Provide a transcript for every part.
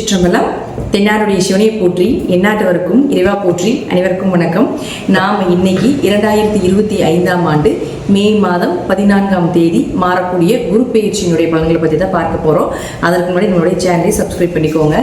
திருச்சிற்றம்பலம். தென்னாருடைய சிவனை போற்றி, எந்நாட்டவருக்கும் இறைவா போற்றி. அனைவருக்கும் வணக்கம். நாம் இன்னைக்கு 2025ஆம் ஆண்டு மே மாதம் 14ஆம் தேதி மாறக்கூடிய குரு பெயர்ச்சியினுடைய பலன்களை பற்றி தான் பார்க்க போகிறோம். அதற்கு முன்னாடி நம்மளுடைய சேனலை சப்ஸ்கிரைப் பண்ணிக்கோங்க.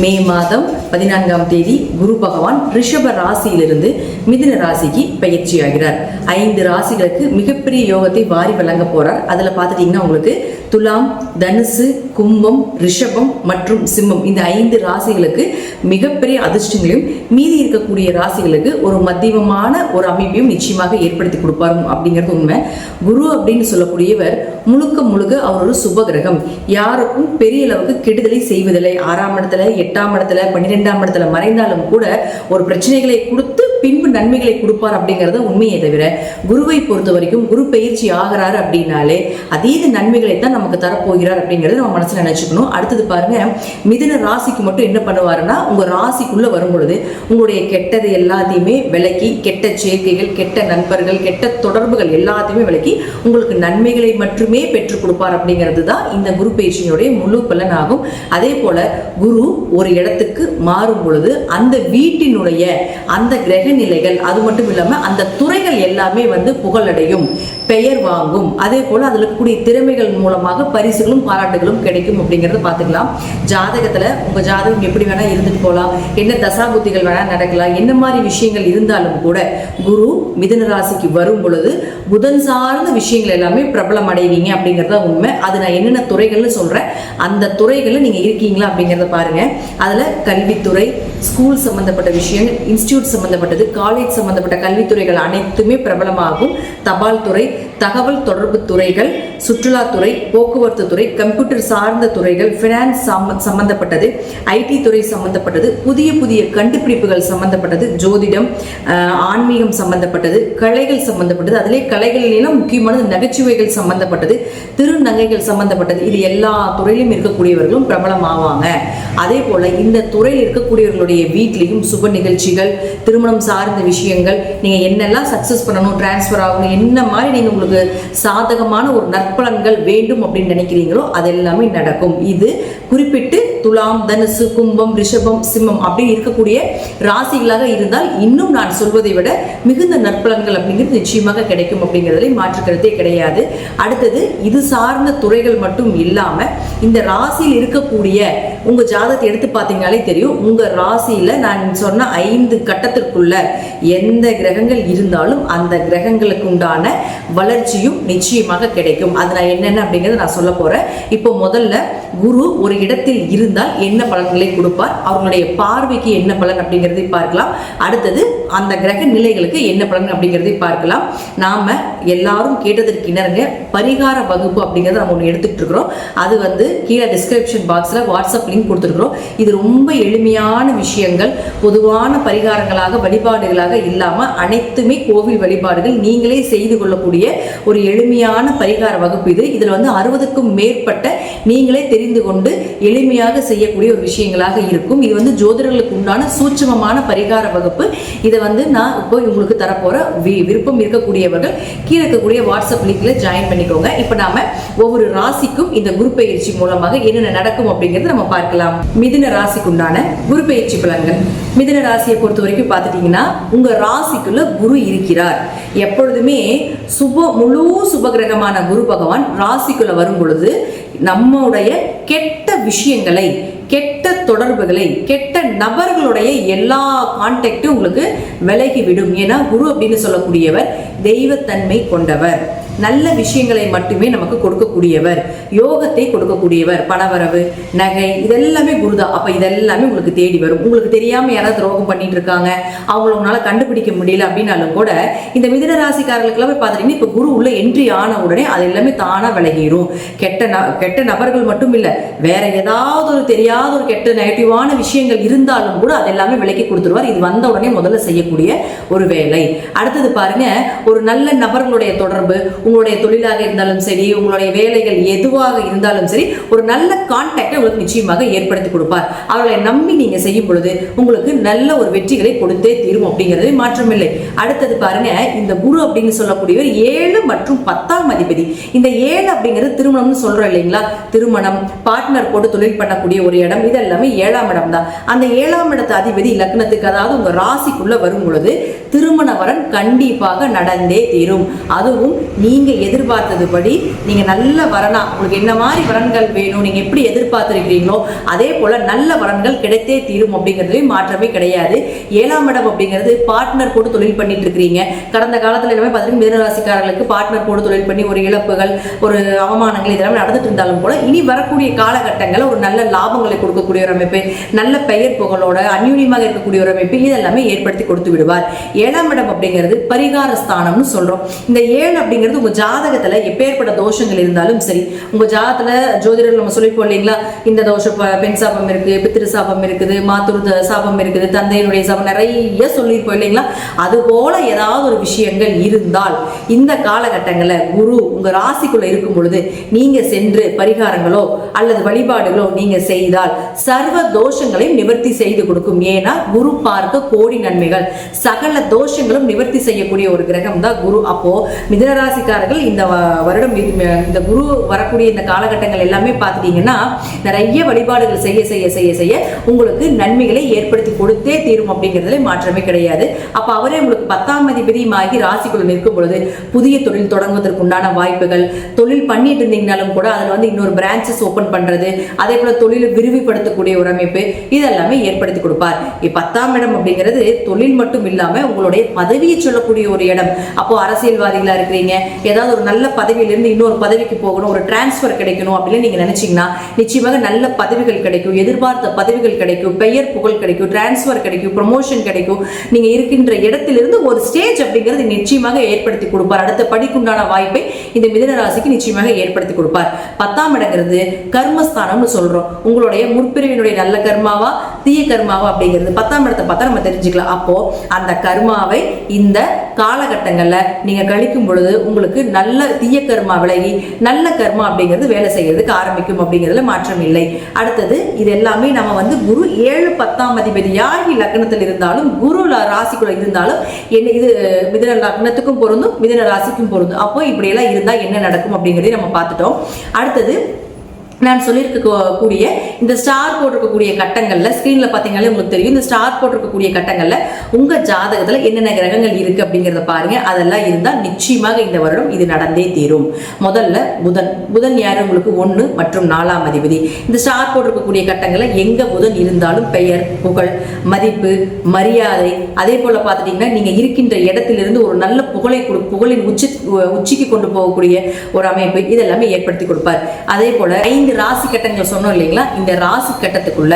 மே மாதம் 14ஆம் தேதி குரு பகவான் ரிஷப ராசியிலிருந்து மிதுன ராசிக்கு பயிற்சி ஆகிறார். 5 ராசிகளுக்கு மிகப்பெரிய யோகத்தை வாரி வழங்க போறார். அதில் பார்த்துட்டிங்கன்னா உங்களுக்கு துலாம், தனுசு, கும்பம், ரிஷபம் மற்றும் சிம்மம் இந்த 5 ராசிகளுக்கு மிகப்பெரிய அதிர்ஷ்டங்களையும், மீதி இருக்கக்கூடிய ராசிகளுக்கு ஒரு மத்தியமமான ஒரு அமைப்பையும் நிச்சயமாக ஏற்படுத்தி கொடுப்பாரு அப்படிங்கிறது உண்மை. குரு அப்படின்னு சொல்லக்கூடியவர் முழுக்க முழுக்க அவர் ஒரு சுப கிரகம். யாருக்கும் பெரிய அளவுக்கு கெடுதலை செய்வதில்லை. 6ஆம் இடத்துல, 8ஆம் இடத்துல, 12ஆம் இடத்துல மறைந்தாலும் கூட ஒரு பிரச்சனைகளை கொடுத்து பின்பு நன்மைகளை கொடுப்பார் அப்படிங்கிறத உண்மையை தவிர, குருவை பொறுத்த வரைக்கும் குரு பயிற்சி ஆகிறாரு அப்படின்னாலே அதீத நன்மைகளை தான் நமக்கு தரப்போகிறார் அப்படிங்கிறத நம்ம மனசுல நினைச்சுக்கணும். அடுத்தது பாருங்க, மிதுன ராசிக்கு மட்டும் என்ன பண்ணுவாருன்னா, உங்க ராசிக்குள்ள வரும் பொழுது உங்களுடைய கெட்டது எல்லாத்தையுமே விலக்கி, கெட்ட சேர்க்கைகள், கெட்ட நண்பர்கள், கெட்ட தொடர்புகள் எல்லாத்தையுமே விலக்கி உங்களுக்கு நன்மைகளை மட்டுமே பெற்றுக் கொடுப்பார் அப்படிங்கிறது தான் இந்த குரு பயிற்சியினுடைய முழு பலன் ஆகும். அதே போல குரு ஒரு இடத்துக்கு மாறும் பொழுது அந்த வீட்டினுடைய அந்த கிரக நிலைகள், அது மட்டும் இல்லாம அந்த துறைகள் எல்லாமே புகழடையும், பெயர் வாங்கும். அதே போல அதுல கூடிய திறமைகள் மூலமாக பரிசுகளும் பாராட்டுகளும் கிடைக்கும் அப்படிங்கறத பாத்துக்கலாம். ஜாதகத்துல உங்க ஜாதகம் எப்படி வேணா இருந்துட்டு போகலாம், என்ன தசாபுத்திகள் வேணா நடக்கலாம், என்ன மாதிரி விஷயங்கள் இருந்தாலும் கூட குரு மிதுன ராசிக்கு வரும் பொழுது புதன் சார்ந்த விஷயங்கள் எல்லாமே பிரபலம் அடைவீங்க அப்படிங்கறத உண்மை. அது நான் என்னென்ன துறைகள்னு சொல்றேன், அந்த துறைகள்ல நீங்க இருக்கீங்களா அப்படிங்கறத பாருங்க. அதுல கல்வித்துறை, ஸ்கூல் சம்பந்தப்பட்ட விஷயங்கள், இன்ஸ்டிடியூட் சம்பந்தப்பட்டது, காலேஜ் சம்பந்தப்பட்ட கல்வித்துறைகள் அனைத்துமே பிரபலமாகும். தபால் துறை, தகவல் தொடர்பு துறைகள், சுற்றுலாத்துறை, போக்குவரத்து துறை, கம்ப்யூட்டர் சார்ந்த துறைகள், பினான்ஸ் சம்பந்தப்பட்டது, ஐடி துறை சம்பந்தப்பட்டது, புதிய புதிய கண்டுபிடிப்புகள் சம்பந்தப்பட்டது, ஜோதிடம், ஆன்மீகம் சம்பந்தப்பட்டது, கலைகள் சம்பந்தப்பட்டது, அதிலே கலைகளிலும் முக்கியமானது நகைச்சுவைகள் சம்பந்தப்பட்டது, திருநங்கைகள் சம்பந்தப்பட்டது. இது எல்லா துறையிலும் இருக்கக்கூடியவர்களும் பிரபலம் ஆவாங்க. அதே போல இந்த துறையில் இருக்கக்கூடியவர்களுடைய வீட்லையும் சுப நிகழ்ச்சிகள், திருமணம் சார்ந்த விஷயங்கள், நீங்க என்னெல்லாம் சக்சஸ் பண்ணணும், டிரான்ஸ்பர் ஆகணும், என்ன மாதிரி நீங்க உங்களுக்கு சாதகமான ஒரு நற்பலன்கள் வேண்டும் அப்படின்னு நினைக்கிறீங்களோ அது எல்லாமே நடக்கும். இது குறிப்பிட்டு துலாம், தனுசு, கும்பம், ரிஷபம், சிம்மம் அப்படின்னு இருக்கக்கூடிய ராசிகளாக இருந்தால் இன்னும் நான் சொல்வதை விட மிகுந்த நற்பலன்கள் அப்படிங்கிறது நிச்சயமாக கிடைக்கும் அப்படிங்கிறதுல மாற்றுக்கிறதே கிடையாது. அடுத்தது இது சார்ந்த துறைகள் மட்டும் இல்லாம இந்த ராசியில் இருக்கக்கூடிய உங்க ஜாதகத்தை எடுத்து பார்த்தீங்கன்னாலே தெரியும். உங்க ராசியில நான் சொன்ன 5 கட்டத்திற்குள்ள எந்த கிரகங்கள் இருந்தாலும் அந்த கிரகங்களுக்கு உண்டான வளர்ச்சியும் நிச்சயமாக கிடைக்கும். அது நான் என்னென்ன அப்படிங்கிறத நான் சொல்ல போறேன். இப்போ முதல்ல குரு ஒரு இடத்தில் இருந்தால் என்ன பலன்களை கொடுப்பார், அவர்களுடைய பார்வைக்கு என்ன பலன் அப்படிங்கிறதை பார்க்கலாம். அடுத்தது அந்த கிரக நிலைகளுக்கு என்ன பலன் அப்படிங்கிறதை பார்க்கலாம். நாம எல்லாரும் கேட்டதற்கு இணங்க பரிகார வகுப்பு அப்படிங்கிறத நம்ம ஒன்று எடுத்துக்கிட்டு இருக்கிறோம். அது கீழே டிஸ்கிரிப்ஷன் பாக்ஸ்ல வாட்ஸ்அப் லிங்க் கொடுத்துருக்கிறோம். இது ரொம்ப எளிமையான விஷயங்கள், பொதுவான பரிகாரங்களாக, வழிபாடுகளாக இல்லாம அனைத்துமே கோவில் வழிபாடுகள், நீங்களே செய்து கொள்ளக்கூடிய ஒரு எளிமையான பரிகார வகுப்பு இது. இதுல 60க்கும் மேற்பட்ட நீங்களே தெரிந்து கொண்டு எளிமையாக செய்யக்கூடிய ஒரு விஷயங்களாக இருக்கும். இது ஜோதிடர்களுக்கு உண்டான சூட்சமமான பரிகார வகுப்பு. இதை நான் இப்போ உங்களுக்கு தரப்போற விருப்பம் இருக்கக்கூடியவர்கள் கீழே இருக்கக்கூடிய வாட்ஸ்அப் லிங்க்ல ஜாயின் பண்ணிக்கோங்க. இப்போ நாம ஒவ்வொரு ராசிக்கும் இந்த குரு பயிற்சி மூலமாக என்னென்ன நடக்கும் அப்படிங்கறத நம்ம பார்க்கலாம். மிதுன ராசிக்கு உண்டான குரு பயிற்சி பலன்கள். மிதுன ராசியை பொறுத்த வரைக்கும் பார்த்துட்டீங்கன்னா உங்க ராசிக்குள்ள குரு இருக்கிறார். எப்பொழுதுமே முழு சுபகிரகமான குரு பகவான் ராசிக்குள்ள வரும் பொழுது நம்முடைய கெட்ட விஷயங்களை, கெட்ட தொடர்புகளை, கெட்ட நபர்களுடைய எல்லா கான்டாக்டும் உங்களுக்கு விலகிவிடும். ஏன்னா குரு அப்படின்னு சொல்லக்கூடியவர் தெய்வத்தன்மை கொண்டவர், நல்ல விஷயங்களை மட்டுமே நமக்கு கொடுக்கக்கூடியவர், யோகத்தை கொடுக்கக்கூடியவர், பணவரவு, நகை, இதெல்லாமே குருதான். அப்ப இதெல்லாமே உங்களுக்கு தேடி வரும். உங்களுக்கு தெரியாம யாராவது துரோகம் பண்ணிட்டு இருக்காங்க, அவங்கள உங்களால கண்டுபிடிக்க முடியல அப்படின்னாலும் கூட இந்த மிதுன ராசிக்காரர்களுக்கு எல்லாமே பார்த்துட்டீங்கன்னா இப்ப குரு உள்ள என்ட்ரி ஆன உடனே அது எல்லாமே தானா விலகிடும். கெட்ட நபர்கள் மட்டும் இல்ல, வேற ஏதாவது ஒரு தெரியாத ஒரு கெட்ட நெகட்டிவான விஷயங்கள் இருந்தாலும் கூட அது எல்லாமே விலக்கி கொடுத்துருவார். இது வந்த உடனே முதல்ல செய்யக்கூடிய ஒரு வேலை. அடுத்தது பாருங்க, ஒரு நல்ல நபர்களுடைய தொடர்பு, உங்களுடைய தொழிலாக இருந்தாலும் சரி, உங்களுடைய வேலைகள் எதுவாக இருந்தாலும் சரி, ஒரு நல்ல கான்டாக்டை உங்களுக்கு நிச்சயமாக ஏற்படுத்தி கொடுப்பார். அவர்களை நம்பி நீங்க செய்யும் பொழுது உங்களுக்கு நல்ல ஒரு வெற்றிகளை கொடுத்தே தீரும் அப்படிங்கிறது மாற்றமில்லை. அடுத்தது பாருங்க, இந்த குரு அப்படின்னு சொல்லக்கூடியவர் 7 மற்றும் 10ஆம் அதிபதி. இந்த 7 அப்படிங்கிறது திருமணம்னு சொல்றோம் இல்லைங்களா, திருமணம், பார்ட்னர் போட்டு தொழில் பண்ணக்கூடிய ஒரு இடம், இது எல்லாமே 7ஆம் இடம் தான். அந்த 7ஆம் இடத்து அதிபதி லக்னத்துக்கு, அதாவது உங்க ராசிக்குள்ள வரும் பொழுது திருமண வரன் கண்டிப்பாக நடந்தே தீரும். அதுவும் நீங்க எதிர்பார்த்ததுபடி நீங்க நல்ல வரனா, உங்களுக்கு என்ன மாதிரி வரன்கள் வேணும், நீங்க எப்படி எதிர்பார்த்திருக்கிறீங்களோ அதே போல நல்ல வரன்கள் கிடைத்தே தீரும் அப்படிங்கிறது மாற்றமே கிடையாது. 7ஆம் இடம் அப்படிங்கிறது பார்ட்னர் போட்டு தொழில் பண்ணிட்டு இருக்கிறீங்க. கடந்த காலத்துல எல்லாமே பார்த்தீங்கன்னா மிதுனராசிக்காரர்களுக்கு பார்ட்னர் போட்டு தொழில் பண்ணி ஒரு இழப்புகள், ஒரு அவமானங்கள் இதெல்லாம் நடந்துட்டு இருந்தாலும் கூட இனி வரக்கூடிய காலகட்டங்களில் ஒரு நல்ல லாபங்களை கொடுக்கக்கூடிய ஒரு அமைப்பு, நல்ல பெயர் புகழோட அந்யூன்யமாக இருக்கக்கூடிய ஒரு அமைப்பு இதெல்லாமே ஏற்படுத்தி கொடுத்து விடுவார். 7ஆம் இடம் அப்படிங்கிறது பரிகார ஸ்தானம்னு சொல்றோம். இந்த 7 அப்படிங்கிறது உங்க ஜாதகத்துல எப்பேற்பட்ட தோஷங்கள் இருந்தாலும் சரி, உங்க ஜாதகத்துல ஜோதிடர் நம்ம சொல்லிப்போம் இல்லைங்களா, இந்த தோஷம் பெண் சாபம் இருக்கு, பித்திரு சாபம் இருக்குது, மாத்துரு சாபம் இருக்குது, தந்தையினுடைய சாபம் நிறைய சொல்லியிருப்போம் இல்லைங்களா. அது போல ஏதாவது ஒரு விஷயங்கள் இருந்தால் இந்த காலகட்டங்களில் குரு உங்க ராசிக்குள்ள இருக்கும் பொழுது நீங்க சென்று பரிகாரங்களோ அல்லது வழிபாடுகளோ நீங்க செய்தால் சர்வ தோஷங்களையும் நிவர்த்தி செய்து கொடுக்கும். ஏன்னா குரு பார்க்க கோடி நன்மைகள், சகல தோஷங்களும் நிவர்த்தி செய்யக்கூடிய ஒரு கிரகம் தான் குரு. அப்போ மிதுனராசிக்காரர்கள் இந்த வருடம் இந்த குரு வரக்கூடிய இந்த காலகட்டங்கள் எல்லாமே பார்த்துட்டீங்கன்னா நிறைய வழிபாடுகள் செய்ய செய்ய செய்ய செய்ய உங்களுக்கு நன்மைகளை ஏற்படுத்தி கொடுத்தே தீரும் அப்படிங்கிறதுல மாற்றமே கிடையாது. அப்ப அவரே உங்களுக்கு 10ஆம் அதிபதியுமாகி ராசிக்குள்ள நிற்கும் பொழுது புதிய தொழில் தொடங்குவதற்கு உண்டான வாய்ப்புகள், தொழில் பண்ணிட்டு இருந்தீங்கனாலும் கூட அதுல வந்து இன்னொரு பிரான்ச்சஸ் ஓபன் பண்றது, அதே போல தொழிலை விரிவுபடுத்தக்கூடிய ஒரு அமைப்பு இதெல்லாமே ஏற்படுத்தி கொடுப்பார். 10ஆம் இடம் அப்படிங்கிறது தொழில் மட்டும் இல்லாம உங்களுடைய பதவியை சொல்லக்கூடிய ஒரு இடம். அப்போ அரசியல்வாதிகளா இருக்கிறீங்க, ஏதாவது ஒரு நல்ல பதவியிலிருந்து இன்னொரு பதவிக்கு போகணும், ஒரு டிரான்ஸ்பர் கிடைக்கணும் அப்படின்னு நீங்க நினைச்சீங்கன்னா நிச்சயமாக நல்ல பதவிகள் கிடைக்கும், எதிர்பார்த்த பதவிகள் கிடைக்கும், பெயர் புகழ் கிடைக்கும், டிரான்ஸ்பர் கிடைக்கும், ப்ரமோஷன் கிடைக்கும். நீங்க இருக்கின்ற இடத்திலிருந்து ஒரு ஸ்டேஜ் அப்படிங்கிறது நிச்சயமாக ஏற்படுத்தி கொடுப்பார். அடுத்த படிக்குண்டான வாய்ப்பை இந்த மிதுன ராசிக்கு நிச்சயமாக ஏற்படுத்தி கொடுப்பார். 10ஆம் இடங்கிறது கர்மஸ்தானம்னு சொல்றோம். உங்களுடைய முற்பிரிவினுடைய நல்ல கர்மாவா தீய கர்மாவா அப்படிங்கிறது 10ஆம் இடத்தை பார்த்தா நம்ம தெரிஞ்சுக்கலாம். அப்போ அந்த கர்மாவை இந்த காலகட்டங்கள்ல நீங்க கழிக்கும் பொழுது உங்களுக்கு நல்ல தீய கர்மா விலகி நல்ல கர்மா அப்படிங்கிறது வேலை செய்யறதுக்கு ஆரம்பிக்கும் அப்படிங்கிறதுல மாற்றம் இல்லை. அடுத்தது இது எல்லாமே நம்ம வந்து குரு 7 10ஆம் அதிபதியாகி லக்னத்தில் இருந்தாலும் குரு ராசிக்குள்ள இருந்தாலும் என்ன இது மிதுன லக்னத்துக்கும் பொருந்தும் மிதுன ராசிக்கும் பொருந்தும். அப்போ இப்படி எல்லாம் இருந்தா என்ன நடக்கும் அப்படிங்கிறதையும் நம்ம பார்த்துட்டோம். அடுத்தது நான் சொல்லியிருக்கக்கூடிய இந்த ஸ்டார் போட்டிருக்கக்கூடிய கட்டங்கள்ல ஸ்கிரீன்ல பாத்தீங்கன்னாலே உங்களுக்கு தெரியும். இந்த ஸ்டார் போட்டிருக்கக்கூடிய கட்டங்கள்ல உங்க ஜாதகத்துல என்னென்ன கிரகங்கள் இருக்கு அப்படிங்கிறத பாருங்க. அதெல்லாம் இருந்தால் நிச்சயமாக இந்த வருடம் இது நடந்தே தீரும். முதல்ல புதன் யாரு உங்களுக்கு 1 மற்றும் 4ஆம் அதிபதி. இந்த ஸ்டார் போட்டிருக்கக்கூடிய கட்டங்கள்ல எங்க புதன் இருந்தாலும் பெயர் புகழ் மதிப்பு மரியாதை, அதே போல பார்த்துட்டீங்கன்னா நீங்க இருக்கின்ற இடத்திலிருந்து ஒரு நல்ல புகழின் உச்சிக்கு கொண்டு போகக்கூடிய ஒரு அமைப்பு இதெல்லாமே ஏற்படுத்தி கொடுப்பார். அதே போல 5 ராசி கட்டங்கள் சொன்னோம் இல்லைங்களா, இந்த ராசி கட்டத்துக்குள்ள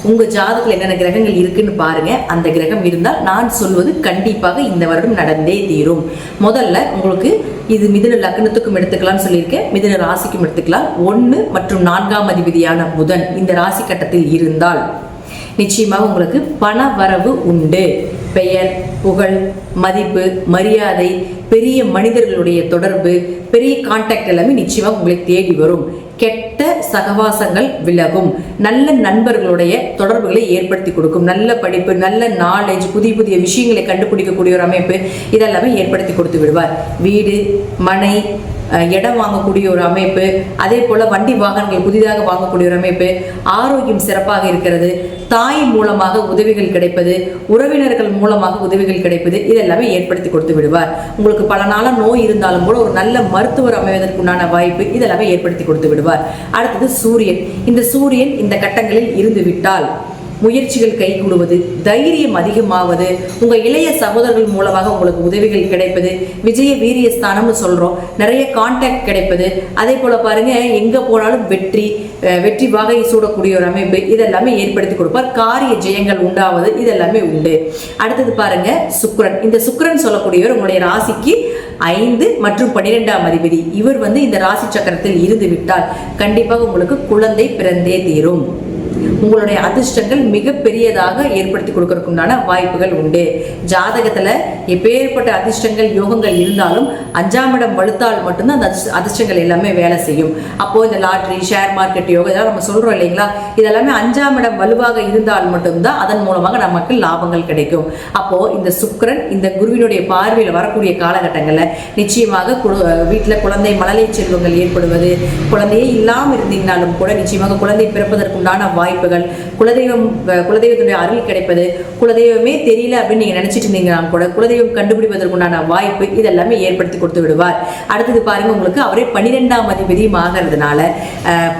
உங்க ஜாதகத்துல என்னென்ன கிரகங்கள் இருக்குன்னு பாருங்க. அந்த கிரகம் இருந்தால் நான் சொல்வது கண்டிப்பாக இந்த வருடம் நடந்தே தீரும். முதல்ல உங்களுக்கு இது மிதுன லக்னத்துக்கும் எடுத்துக்கலாம்னு சொல்லியிருக்கேன், மிதுன ராசிக்கும் எடுத்துக்கலாம். 1 மற்றும் 4ஆம் அதிபதியான புதன் இந்த ராசி கட்டத்தில் இருந்தால் நிச்சயமாக உங்களுக்கு பண வரவு உண்டு. பெயர் புகழ் மதிப்பு மரியாதை, பெரிய மனிதர்களுடைய தொடர்பு, பெரிய கான்டாக்ட் எல்லாமே நிச்சயமாக உங்களை தேடி வரும். கெட்ட சகவாசங்கள் விலகும். நல்ல நண்பர்களுடைய தொடர்புகளை ஏற்படுத்தி கொடுக்கும். நல்ல படிப்பு, நல்ல நாலேஜ், புதிய விஷயங்களை கண்டுபிடிக்கக்கூடிய ஒரு அமைப்பு இதெல்லாமே ஏற்படுத்தி கொடுத்து விடுவார். வீடு மனை இடம் வாங்கக்கூடிய ஒரு அமைப்பு, அதே போல வண்டி வாகனங்கள் புதிதாக வாங்கக்கூடிய ஒரு அமைப்பு, ஆரோக்கியம் சிறப்பாக இருக்கிறது, தாய் மூலமாக உதவிகள் கிடைப்பது, உறவினர்கள் மூலமாக உதவிகள் கிடைப்பது இதெல்லாமே ஏற்படுத்தி கொடுத்து விடுவார். உங்களுக்கு பல நாள நோய் இருந்தாலும் கூட ஒரு நல்ல மருத்துவர் அமைவதற்குண்டான வாய்ப்பு இதெல்லாமே ஏற்படுத்தி கொடுத்து விடுவார். அடுத்தது சூரியன். இந்த சூரியன் இந்த கட்டங்களில் இருந்து விட்டால் முயற்சிகள் கைகூடுவது, தைரியம் அதிகமாவது, உங்க இளைய சகோதரர்கள் மூலமாக உங்களுக்கு உதவிகள் கிடைப்பது, விஜய வீரிய ஸ்தானம்னு சொல்றோம், நிறைய கான்டாக்ட் கிடைப்பது, அதே போல பாருங்க எங்க போனாலும் வெற்றி வாகை சூடக்கூடிய ஒரு அமைப்பு இதெல்லாமே ஏற்படுத்தி கொடுப்பார். காரிய ஜெயங்கள் உண்டாவது இதெல்லாமே உண்டு. அடுத்தது பாருங்க சுக்கிரன். இந்த சுக்கிரன் சொல்லக்கூடியவர் உங்களுடைய ராசிக்கு 5 மற்றும் 12ஆம் அதிபதி. இவர் வந்து இந்த ராசி சக்கரத்தில் இருந்து விட்டால் கண்டிப்பாக உங்களுக்கு குழந்தை பிறந்தே தீரும். உங்களுடைய அதிர்ஷ்டங்கள் மிகப்பெரியதாக ஏற்படுத்தி கொடுக்கறதுக்குண்டான வாய்ப்புகள் உண்டு. ஜாதகத்துல எப்பேற்பட்ட அதிர்ஷ்டங்கள் யோகங்கள் இருந்தாலும் 5ஆம் இடம் வலுத்தால் மட்டும்தான் அந்த அதிர்ஷ்டங்கள் எல்லாமே வேலை செய்யும். அப்போ இந்த லாட்டரி, ஷேர் மார்க்கெட் யோகம் இதெல்லாம் நம்ம சொல்றோம் இல்லைங்களா, இதெல்லாமே 5ஆம் இடம் வலுவாக இருந்தால் மட்டும்தான் அதன் மூலமாக நமக்கு லாபங்கள் கிடைக்கும். அப்போ இந்த சுக்கிரன் இந்த குருவினுடைய பார்வையில் வரக்கூடிய காலகட்டங்களில் நிச்சயமாக வீட்டில் குழந்தை மழலை செல்வங்கள் ஏற்படுவது, குழந்தையே இல்லாமல் இருந்தீங்கனாலும் கூட நிச்சயமாக குழந்தை பிறப்பதற்குண்டான வாய்ப்புகள், குலதெய்வத்துடைய அருள் கிடைப்பது, குலதெய்வமே தெரியல அப்படின்னு நீங்க நினைச்சிட்டு இருந்தீங்கன்னா கூட குலதெய்வம் கண்டுபிடிப்பதற்குண்டான வாய்ப்பு இதெல்லாமே ஏற்படுத்தி கொடுத்து விடுவார். அடுத்தது பாருங்க, உங்களுக்கு அவரே 12ஆம் அதிபதியும் ஆகிறதுனால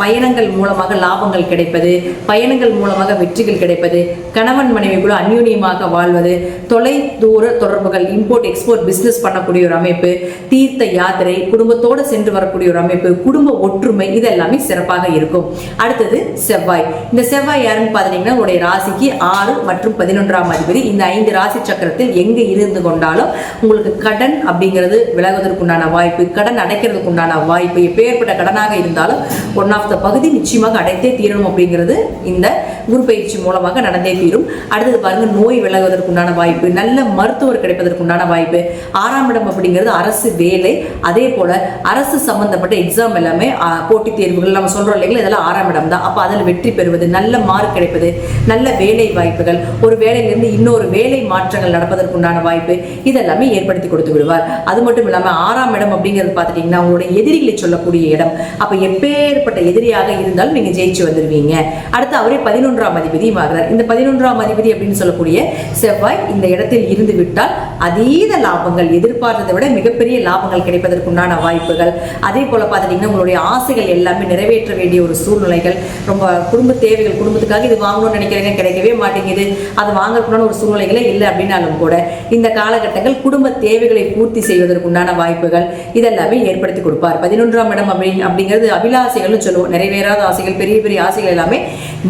பயணங்கள் மூலமாக லாபங்கள் கிடைப்பது, பயணங்கள் மூலமாக வெற்றிகள் கிடைப்பது, கணவன் மனைவிக்குள்ள அந்யூன்யமாக வாழ்வது, தொலை தூர தொடர்புகள், இம்போர்ட் எக்ஸ்போர்ட் பிசினஸ் பண்ணக்கூடிய ஒரு அமைப்பு, தீர்த்த யாத்திரை, குடும்பத்தோடு சென்று வரக்கூடிய ஒரு அமைப்பு, குடும்ப ஒற்றுமை இதெல்லாமே சிறப்பாக இருக்கும். அடுத்தது செவ்வாய். இந்த செவ்வாய் யாருன்னு பார்த்தீங்கன்னா உங்களுடைய ராசிக்கு 6 மற்றும் 11ஆம் அதிபதி. இந்த 5 ராசி சக்கரத்தில் எங்க இருந்து கொண்டாலும் உங்களுக்கு கடன் அப்படிங்கிறது விலகுவதற்குண்டான வாய்ப்பு, கடன் அடைக்கிறதுக்குண்டான வாய்ப்பு, எப்பேற்பட்ட கடனாக இருந்தாலும் ஒன் ஆஃப் த பகுதி நிச்சயமாக அடைத்தே தீரணும் அப்படிங்கிறது இந்த குரு பயிற்சி மூலமாக நடந்தே தீரும். அடுத்தது பாருங்க, நோய் விலகுவதற்குண்டான வாய்ப்பு, நல்ல மருத்துவர் கிடைப்பதற்குண்டான வாய்ப்பு. 6ஆம் இடம் அப்படிங்கிறது அரசு வேலை, அதே போல அரசு சம்பந்தப்பட்ட எக்ஸாம் எல்லாமே போட்டித் தேர்வுகள் நம்ம சொல்றோம் இல்லைங்களா, இதெல்லாம் 6ஆம் இடம் தான். அப்போ அதில் வெற்றி பெறுவது, நல்ல மார்க் கிடைப்பது, நல்ல வேலை வாய்ப்புகள், ஒரு வேலையிலிருந்து இன்னொரு வேலை மாற்றங்கள் நடப்பதற்குண்டான வாய்ப்பு இதெல்லாமே ஏற்படுத்தி கொடுத்து விடுவார். அது மட்டும் இல்லாமல் 6ஆம் இடம் அப்படிங்கிறது பார்த்துட்டீங்கன்னா உங்களுடைய எதிரிகளை சொல்லக்கூடிய இடம். அப்போ எப்பேற்பட்ட எதிரியாக இருந்தாலும் நீங்க ஜெயிச்சு வந்துருவீங்க. அடுத்து அவரே 11ஆம் அதிபதியும் ஆகிறார். இந்த 11ஆம் அதிபதி அப்படின்னு சொல்லக்கூடிய செவ்வாய் இந்த இடத்தில் இருந்து விட்டால் அதீத லாபங்கள், எதிர்பார்த்ததை விட மிகப்பெரிய லாபங்கள் கிடைப்பதற்குண்டான வாய்ப்புகள். அதே போல பார்த்துட்டீங்கன்னா உங்களுடைய ஆசைகள் எல்லாமே நிறைவேற்ற வேண்டிய ஒரு சூழ்நிலைகள், ரொம்ப குடும்ப தேவைகள், குடும்பத்துக்காக இது வாங்கணும்னு நினைக்கிறீங்க, கிடைக்கவே மாட்டேங்குது, அது வாங்கறதுக்குண்டான ஒரு சூழ்நிலைகளே இல்லை அப்படின்னாலும் கூட இந்த காலகட்டங்கள் குடும்ப தேவைகளை பூர்த்தி செய்வதற்குண்டான வாய்ப்புகள் இதெல்லாமே ஏற்படுத்தி கொடுப்பார். 11ஆம் இடம் அப்படிங்கிறது அபிலாசைகள்னு சொல்லுவோம். நிறைவேறாத ஆசைகள், பெரிய பெரிய ஆசைகள் எல்லாமே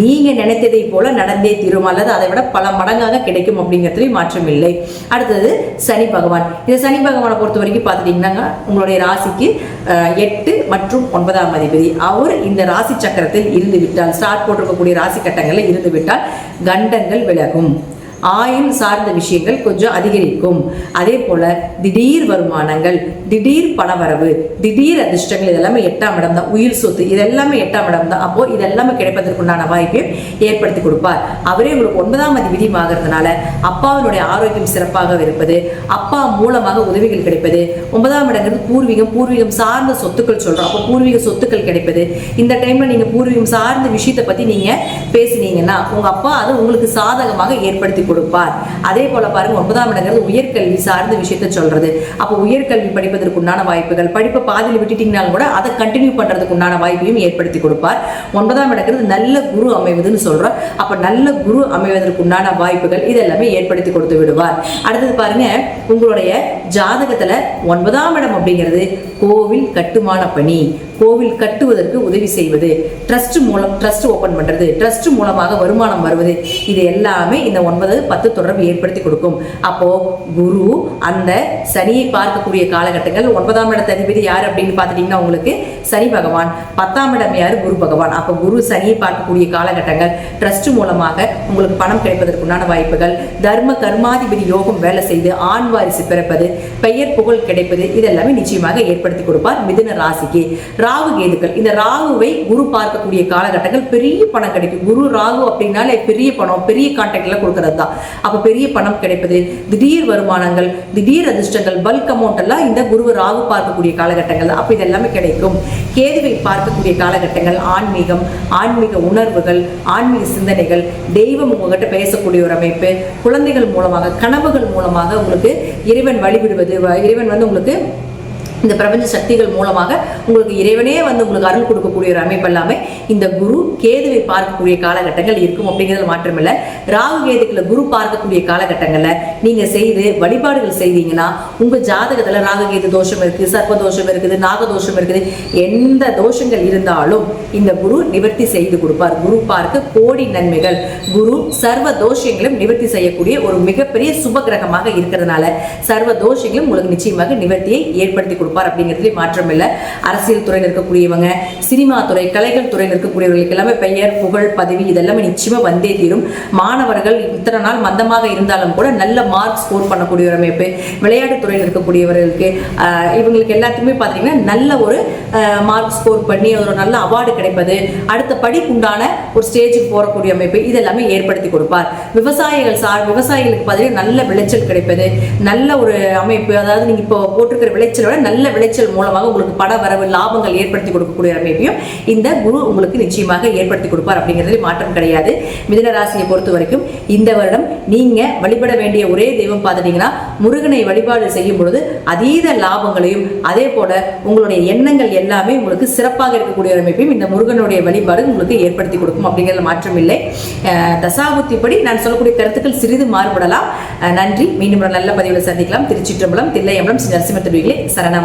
நீங்க நினைத்ததை போல நடந்தே தீரும், அல்லது அதை விட பல மடங்காக கிடைக்கும் அப்படிங்கிறதுல மாற்றம் இல்லை. அடுத்தது சனி பகவான். இந்த சனி பகவானை பொறுத்த வரைக்கும் பார்த்துட்டீங்கன்னா உங்களுடைய ராசிக்கு 8 மற்றும் 9ஆம் அதிபதி. அவர் இந்த ராசி சக்கரத்தில் இருந்து விட்டால், ஸ்டார்ட் போட்டிருக்கக்கூடிய ராசி கட்டங்களில் இருந்து விட்டால் கண்டங்கள் விலகும், ஆயுள் சார்ந்த விஷயங்கள் கொஞ்சம் அதிகரிக்கும். அதே போல திடீர் வருமானங்கள், திடீர் பணவரவு, திடீர் அதிர்ஷ்டங்கள் இதெல்லாமே 8ஆம் இடம் தான். உயிர் சொத்து இதெல்லாமே 8ஆம் இடம் தான். அப்போ இதெல்லாமே கிடைப்பதற்குண்டான வாய்ப்பையும் ஏற்படுத்தி கொடுப்பார். அவரே உங்களுக்கு 9ஆம் அதிபதியும் ஆகிறதுனால அப்பாவினுடைய ஆரோக்கியம் சிறப்பாக இருப்பது, அப்பா மூலமாக உதவிகள் கிடைப்பது. 9ஆம் இடங்கிறது பூர்வீகம், பூர்வீகம் சார்ந்த சொத்துக்கள் சொல்றோம். அப்போ பூர்வீக சொத்துக்கள் கிடைப்பது. இந்த டைம்ல நீங்க பூர்வீகம் சார்ந்த விஷயத்தை பத்தி நீங்க பேசினீங்கன்னா உங்க அப்பா அது உங்களுக்கு சாதகமாக ஏற்படுத்தி கொடுப்பார். அதே போல பாருங்க, 9ஆம் இடங்கிறது உயர்கல்வி சார்ந்த விஷயத்தை சொல்றது. அப்போ உயர்கல்வி படிப்பதற்குண்டான வாய்ப்புகள், படிப்பை பாதியில் விட்டுட்டீங்கனாலும் கூட அதை கண்டினியூ பண்றதுக்குண்டான வாய்ப்பையும் ஏற்படுத்தி கொடுப்பார். 9ஆம் இடங்கிறது நல்ல குரு அமைவதுன்னு சொல்றோம். அப்ப நல்ல குரு அமைவதற்குண்டான வாய்ப்புகள் இதெல்லாமே ஏற்படுத்தி கொடுத்து விடுவார். அடுத்தது பாருங்க, உங்களுடைய ஜாதகத்துல 9ஆம் இடம் அப்படிங்கிறது கோவில் கட்டுமான பணி, கோவில் கட்டுவதற்கு உதவி செய்வது, ட்ரஸ்ட் மூலம் ட்ரஸ்ட் ஓபன் பண்றது, ட்ரஸ்ட் மூலமாக வருமானம் வருவது, இது எல்லாமே இந்த 9, 10 தொடர்பு ஏற்படுத்தி கொடுக்கும். அப்போ குரு அந்த சனியை பார்க்கக்கூடிய காலகட்டங்கள் 9ஆம் இடத்த அதிபதி யார் அப்படின்னு பார்த்துட்டீங்கன்னா உங்களுக்கு சனி பகவான், 10ஆம் இடம் யாரு? குரு பகவான். அப்போ குரு சனியை பார்க்கக்கூடிய காலகட்டங்கள் ட்ரஸ்ட் மூலமாக உங்களுக்கு பணம் கிடைப்பதற்குண்டான வாய்ப்புகள், தர்ம கர்மாதிபதி யோகம் வேலை செய்து ஆண் வாரிசு பிறப்பது, பெயர் புகழ் கிடைப்பது இதெல்லாமே நிச்சயமாக ஏற்படுத்தி கொடுப்பார். மிதுன ராசிக்கு ராகு கேதுக்கள், இந்த ராகுவை குரு பார்க்கக்கூடிய காலகட்டங்கள் பெரிய பணம் கிடைக்கும். குரு ராகு அப்படின்னாலே பெரிய பணம், பெரிய கான்டாக்ட்ல கொடுக்கறது தான். அப்ப பெரிய பணம் கிடைப்பது, திடீர் வருமானங்கள், திடீர் அதிர்ஷ்டங்கள், பல்க் அமௌண்ட் எல்லாம் இந்த குரு ராகு பார்க்கக்கூடிய காலகட்டங்கள் தான். அப்ப இதெல்லாமே கிடைக்கும். கேதுவை பார்க்கக்கூடிய காலகட்டங்கள் ஆன்மீகம், ஆன்மீக உணர்வுகள், ஆன்மீக சிந்தனைகள், தெய்வம் உங்ககிட்ட பேசக்கூடிய ஒரு அமைப்பு, குழந்தைகள் மூலமாக, கனவுகள் மூலமாக உங்களுக்கு இறைவன் வழிவிடுவது, இறைவன் உங்களுக்கு இந்த பிரபஞ்ச சக்திகள் மூலமாக உங்களுக்கு இறைவனே உங்களுக்கு அருள் கொடுக்கக்கூடிய ஒரு அமைப்பு எல்லாமே இந்த குரு கேதுவை பார்க்கக்கூடிய காலகட்டங்கள் இருக்கும் அப்படிங்கிறது மாற்றமில்லை. ராகு கேதுக்களை குரு பார்க்கக்கூடிய காலகட்டங்கள்ல நீங்க செய்து வழிபாடுகள் செய்தீங்கன்னா உங்க ஜாதகத்துல ராகு கேது தோஷம் இருக்கு, சர்ப்ப தோஷம் இருக்குது, நாக தோஷம் இருக்குது, எந்த தோஷங்கள் இருந்தாலும் இந்த குரு நிவர்த்தி செய்து கொடுப்பார். குரு பார்க்க கோடி நன்மைகள். குரு சர்வ தோஷங்களும் நிவர்த்தி செய்யக்கூடிய ஒரு மிகப்பெரிய சுப கிரகமாக இருக்கிறதுனால சர்வ தோஷங்களும் உங்களுக்கு நிச்சயமாக நிவர்த்தியை ஏற்படுத்தி கொடுப்பார் அப்படிங்கிறதுல மாற்றம் இல்லை. அரசியல் துறையில் இருக்கக்கூடியவங்க, சினிமா துறை, கலைகள் துறையில் இருக்கக்கூடியவர்களுக்கு எல்லாமே பெயர், புகழ், பதவி இதெல்லாமே நிச்சயமா வந்தே தீரும். மாணவர்கள் இத்தனை நாள் மந்தமாக இருந்தாலும் கூட நல்ல மார்க் ஸ்கோர் பண்ணக்கூடிய ஒரு அமைப்பு. விளையாட்டு துறையில் இருக்கக்கூடியவர்களுக்கு இவங்களுக்கு எல்லாத்துக்குமே பார்த்தீங்கன்னா நல்ல ஒரு மார்க் ஸ்கோர் பண்ணி ஒரு நல்ல அவார்டு கிடைப்பது, அடுத்த படிப்புண்டான ஒரு ஸ்டேஜுக்கு போகக்கூடிய அமைப்பு இதெல்லாமே ஏற்படுத்தி கொடுப்பார். விவசாயிகளுக்கு பார்த்தீங்கன்னா நல்ல விளைச்சல் கிடைப்பது, நல்ல ஒரு அமைப்பு. அதாவது நீங்க இப்போ போட்டிருக்கிற விளைச்சலோட நல்ல விளைச்சல் மூலமாக உங்களுக்கு பட வரவு லாபங்கள் ஏற்படுத்தி கொடுக்கக்கூடிய அமைப்பையும் இந்த குரு உங்களுக்கு நிச்சயமாக ஏற்படுத்தி கொடுப்பார் அப்படிங்கிறதுல மாற்றம் கிடையாது. மிதுன ராசியை பொறுத்த வரைக்கும் இந்த வருடம் நீங்க வழிபட வேண்டிய ஒரே தெய்வம் பார்த்துட்டீங்கன்னா முருகனை வழிபாடு செய்யும் பொழுது அதீத லாபங்களையும், அதே போல உங்களுடைய எண்ணங்கள் எல்லாமே உங்களுக்கு சிறப்பாக இருக்கக்கூடிய அமைப்பையும் இந்த முருகனுடைய வழிபாடு உங்களுக்கு ஏற்படுத்தி கொடுக்கும் அப்படிங்கிறதுல மாற்றம் இல்லை. தசாபுத்திப்படி நான் சொல்லக்கூடிய கருத்துக்கள் சிறிது மாறுபடலாம். நன்றி. மீண்டும் ஒரு நல்ல பதிவில் சந்திக்கலாம். திருச்சிற்றம்பலம், தில்லையம்பலம், ஸ்ரீ நரசிம்ம திருவிகளே சரணம்.